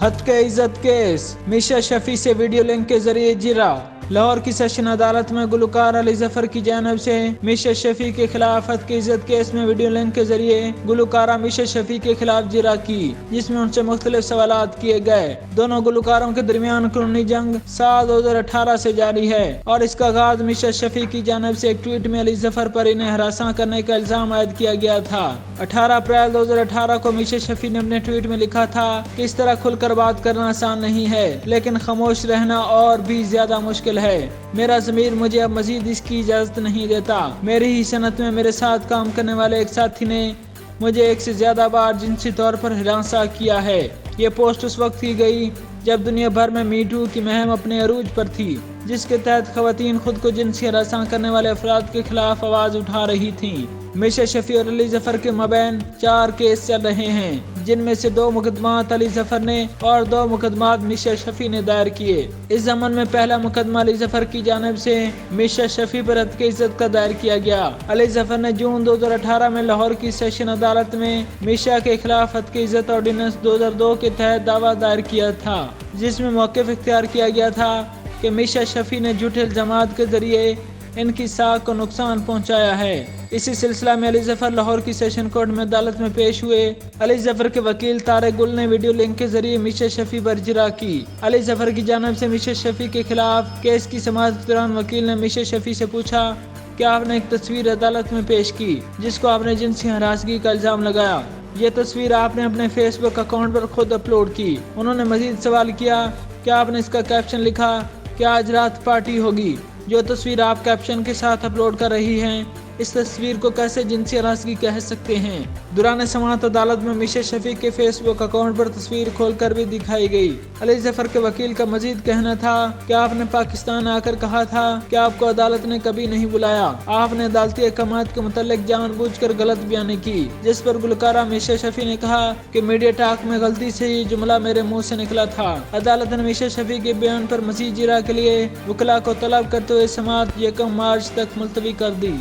हद के इज्जत केस, मीशा शफी से वीडियो लिंक के जरिए जिरा। लाहौर की सेशन अदालत में गुलकार अली जफर की जानिब से मीशा शफी के खिलाफ हद की इज्जत केस में वीडियो लिंक के जरिए गुलकारा मीशा शफी के खिलाफ जिरा की, जिसमें उनसे मुख्तलिफ सवालात किए गए। दोनों गुलकारों के दरमियान कानूनी जंग साल 2018 से जारी है और इसका आगाज मीशा शफी की जानिब से एक ट्वीट में अली जफर पर इन्हें हरासा करने का इल्जाम आयद किया गया था। 18 अप्रैल 2018 को मीशा शफी ने अपने ट्वीट में लिखा था कि इस तरह खुलकर बात करना आसान नहीं है, लेकिन खामोश रहना और भी ज्यादा मुश्किल है। मेरा ज़मीर मुझे अब मजीद इसकी इजाज़त नहीं देता। मेरी ही सनत में मेरे साथ काम करने वाले एक साथी ने मुझे एक से ज्यादा बार जिनसी तौर पर हिरासा किया है। ये पोस्ट उस वक्त की गई जब दुनिया भर में मीटू की मुहिम अपने अरूज पर थी, जिसके तहत खवातीन खुद को जिनसी हरासा करने वाले अफराद के खिलाफ आवाज उठा रही थीं। मीशा शफी और अली जफर के मबैन 4 केस चल रहे हैं, जिनमें से 2 मुकदमात अली जफर ने और 2 मुकदमात मीशा शफी ने दायर किए। इस जमन में पहला मुकदमा अली जफर की जानिब से मीशा शफी पर हद के इज्जत का दायर किया गया। अली जफर ने जून 2018 में लाहौर की सेशन अदालत में मीशा के खिलाफ हद की इज्जत ऑर्डिनेंस 2002 के तहत दावा दायर किया था, जिसमें मौक़िफ़ इख्तियार किया गया था कि मीशा शफी ने झूठे इल्जामात के जरिए इनकी साख को नुकसान पहुंचाया है। इसी सिलसिला में अली जफर लाहौर की सेशन कोर्ट में अदालत में पेश हुए। अली जफर के वकील तारिक गुल ने वीडियो लिंक के जरिए मीशा शफी पर जिरा की। अली जफर की जानिब से मीशा शफी के खिलाफ केस की समाअत के दौरान वकील ने मीशा शफी से पूछा कि आपने एक तस्वीर अदालत में पेश की जिसको आपने जिनसी हरासगी का इल्जाम लगाया। ये तस्वीर आपने अपने फेसबुक अकाउंट पर खुद अपलोड की। उन्होंने मजीद सवाल किया कि आपने इसका कैप्शन लिखा कि आज रात पार्टी होगी। जो तस्वीर आप कैप्शन के साथ अपलोड कर रही हैं, इस तस्वीर को कैसे जिनसी हरासगी कह सकते हैं। दौरान समाअत अदालत में मीशा शफी के फेसबुक अकाउंट पर तस्वीर खोलकर भी दिखाई गई। अली जफर के वकील का मजीद कहना था कि आपने पाकिस्तान आकर कहा था कि आपको अदालत ने कभी नहीं बुलाया। आपने अदालती अहकामात के मुतालिक जानबूझकर गलत बयानी की, जिस पर गुलकारा मीशा शफी ने कहा कि मीडिया टॉक में गलती से ये जुमला मेरे मुँह से निकला था। अदालत ने मीशा शफी के बयान पर मजीद जिरा के लिए वकला को तलब करते हुए समाअत 1 मार्च तक मुलतवी कर दी।